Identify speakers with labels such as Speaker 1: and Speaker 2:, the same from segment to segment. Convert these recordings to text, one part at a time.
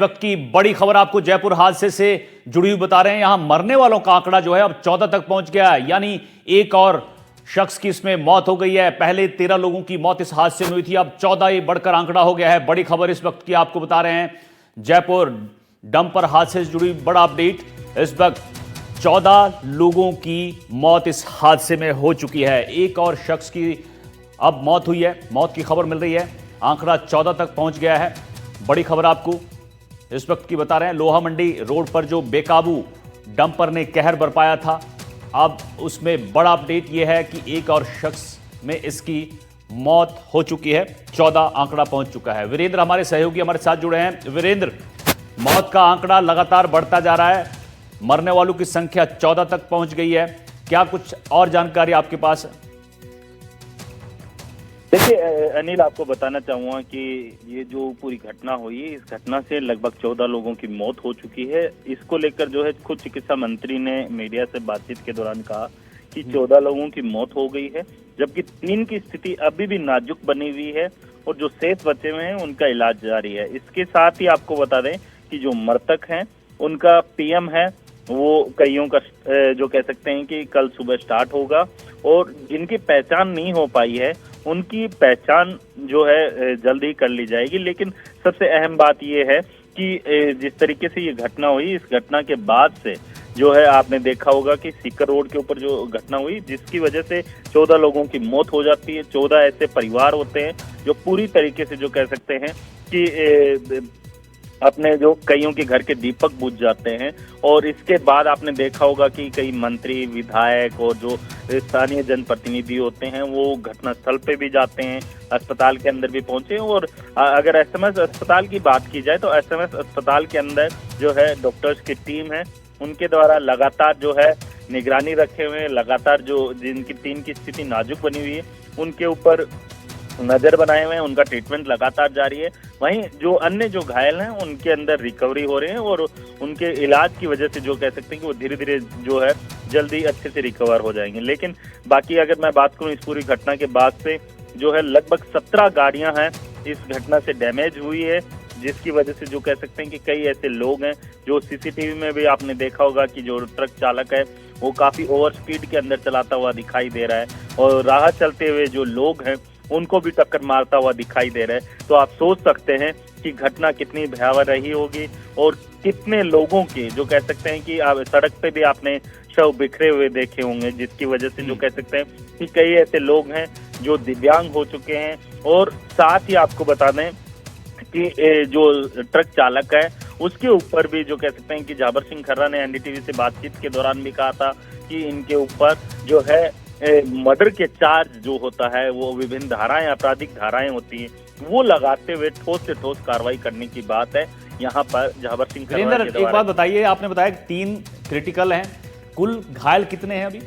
Speaker 1: वक्त की बड़ी खबर आपको जयपुर हादसे से जुड़ी हुई बता रहे हैं। यहां मरने वालों का आंकड़ा जो है अब 14 तक पहुंच गया है, यानी एक और शख्स की इसमें मौत हो गई है। पहले 13 लोगों की मौत इस हादसे में हुई थी, अब 14 ये बढ़कर आंकड़ा हो गया है। बड़ी खबर इस वक्त की आपको बता रहे हैं, जयपुर डंपर हादसे से जुड़ी बड़ा अपडेट। इस वक्त 14 लोगों की मौत इस हादसे में हो चुकी है। एक और शख्स की अब मौत हुई है, मौत की खबर मिल रही है, आंकड़ा 14 तक पहुंच गया है। बड़ी खबर आपको इस वक्त की बता रहे हैं, लोहा मंडी रोड पर जो बेकाबू डंपर ने कहर बरपाया था, अब उसमें बड़ा अपडेट यह है कि एक और शख्स में इसकी मौत हो चुकी है। 14 आंकड़ा पहुंच चुका है। वीरेंद्र हमारे सहयोगी हमारे साथ जुड़े हैं। वीरेंद्र, मौत का आंकड़ा लगातार बढ़ता जा रहा है, मरने वालों की संख्या 14 तक पहुंच गई है, क्या कुछ और जानकारी आपके पास है?
Speaker 2: देखिए अनिल, आपको बताना चाहूंगा कि ये जो पूरी घटना हुई, इस घटना से लगभग 14 लोगों की मौत हो चुकी है। इसको लेकर जो है खुद चिकित्सा मंत्री ने मीडिया से बातचीत के दौरान कहा कि 14 लोगों की मौत हो गई है, जबकि 3 की स्थिति अभी भी नाजुक बनी हुई है और जो शेष बचे हुए हैं उनका इलाज जारी है। इसके साथ ही आपको बता दें कि जो मृतक हैं उनका पीएम है वो कईयों का जो कह सकते हैं कि कल सुबह स्टार्ट होगा, और जिनकी पहचान नहीं हो पाई है उनकी पहचान जो है जल्द ही कर ली जाएगी। लेकिन सबसे अहम बात यह है कि जिस तरीके से ये घटना हुई, इस घटना के बाद से जो है आपने देखा होगा कि सीकर रोड के ऊपर जो घटना हुई, जिसकी वजह से 14 लोगों की मौत हो जाती है। 14 ऐसे परिवार होते हैं जो पूरी तरीके से जो कह सकते हैं कि अपने जो कईयों के घर के दीपक बुझ जाते हैं। और इसके बाद आपने देखा होगा कि कई मंत्री, विधायक और जो स्थानीय जनप्रतिनिधि होते हैं वो घटनास्थल पे भी जाते हैं, अस्पताल के अंदर भी पहुंचे। और अगर एसएमएस अस्पताल की बात की जाए तो एसएमएस अस्पताल के अंदर जो है डॉक्टर्स की टीम है, उनके द्वारा लगातार जो है निगरानी रखे हुए हैं, लगातार जो जिनकी 3 की स्थिति नाजुक बनी हुई है उनके ऊपर नजर बनाए हुए हैं, उनका ट्रीटमेंट लगातार जारी है। वहीं जो अन्य जो घायल हैं उनके अंदर रिकवरी हो रही है और उनके इलाज की वजह से जो कह सकते हैं कि वो धीरे धीरे जो है जल्दी अच्छे से रिकवर हो जाएंगे। लेकिन बाकी अगर मैं बात करूं इस पूरी घटना के बाद से जो है लगभग 17 गाड़ियां हैं इस घटना से डैमेज हुई है, जिसकी वजह से जो कह सकते हैं कि कई ऐसे लोग हैं जो सीसीटीवी में भी आपने देखा होगा कि जो ट्रक चालक है वो काफी ओवर स्पीड के अंदर चलाता हुआ दिखाई दे रहा है और राह चलते हुए जो लोग हैं उनको भी टक्कर मारता हुआ दिखाई दे रहा है। तो आप सोच सकते हैं कि घटना कितनी भयावह रही होगी और कितने लोगों के जो कह सकते हैं कि आप सड़क पे भी आपने शव बिखरे हुए देखे होंगे, जिसकी वजह से जो कह सकते हैं कि कई ऐसे लोग हैं जो दिव्यांग हो चुके हैं। और साथ ही आपको बता दें कि जो ट्रक चालक है उसके ऊपर भी जो कह सकते हैं कि जाबर सिंह खर्रा ने एनडीटीवी से बातचीत के दौरान भी कहा था कि इनके ऊपर जो है मर्डर के चार्ज जो होता है वो विभिन्न धाराएं, आपराधिक धाराएं होती हैं, वो लगाते हुए ठोस से ठोस कार्रवाई करने की बात है यहाँ पर जाबर सिंह खर्रा के द्वारा।
Speaker 1: एक बात बताइए, आपने बताया 3 क्रिटिकल हैं, कुल घायल कितने हैं अभी?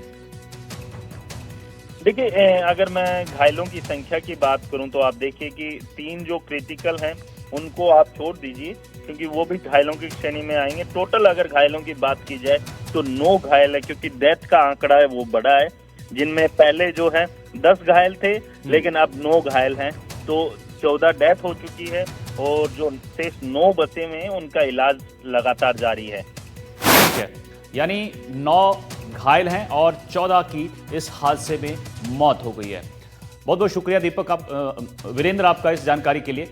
Speaker 2: देखिए अगर मैं घायलों की संख्या की बात करूं तो आप देखिए कि 3 जो क्रिटिकल हैं उनको आप छोड़ दीजिए क्योंकि वो भी घायलों की श्रेणी में आएंगे। टोटल अगर घायलों की बात की जाए तो 9 घायल है, क्योंकि डेथ का आंकड़ा है वो बड़ा है, जिनमें पहले जो है 10 घायल थे लेकिन अब 9 घायल हैं, तो 14 डेथ हो चुकी है और जो शेष 9 बचे हुए हैं उनका इलाज लगातार जारी है।
Speaker 1: ठीक है, यानी 9 घायल हैं और 14 की इस हादसे में मौत हो गई है। बहुत बहुत शुक्रिया दीपक, आप वीरेंद्र, आपका इस जानकारी के लिए।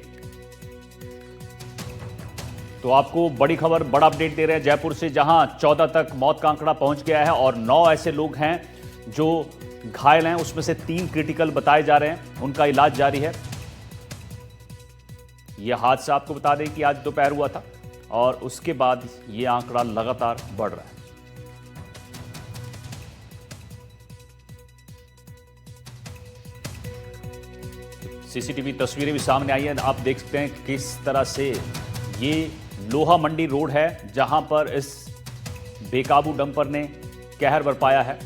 Speaker 1: तो आपको बड़ी खबर, बड़ा अपडेट दे रहे हैं जयपुर से, जहां 14 तक मौत का आंकड़ा पहुंच गया है और 9 ऐसे लोग हैं जो घायल हैं, उसमें से 3 क्रिटिकल बताए जा रहे हैं, उनका इलाज जारी है। यह हादसा आपको बता दें कि आज दोपहर हुआ था और उसके बाद यह आंकड़ा लगातार बढ़ रहा है। सीसीटीवी तस्वीरें भी सामने आई हैं, आप देख सकते हैं किस तरह से ये लोहा मंडी रोड है जहां पर इस बेकाबू डंपर ने कहर बरपाया है।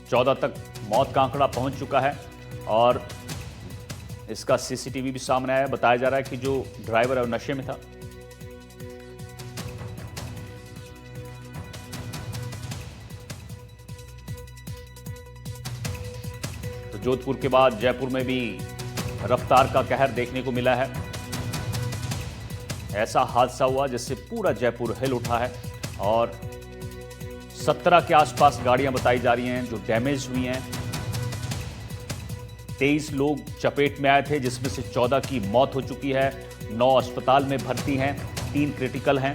Speaker 1: 14 तक मौत का आंकड़ा पहुंच चुका है और इसका सीसीटीवी भी सामने आया। बताया जा रहा है कि जो ड्राइवर है वो नशे में था। जोधपुर के बाद जयपुर में भी रफ्तार का कहर देखने को मिला है। ऐसा हादसा हुआ जिससे पूरा जयपुर हिल उठा है और 17 के आसपास गाड़ियां बताई जा रही हैं जो डैमेज हुई हैं। 23 लोग चपेट में आए थे जिसमें से 14 की मौत हो चुकी है, 9 अस्पताल में भर्ती हैं, 3 क्रिटिकल हैं।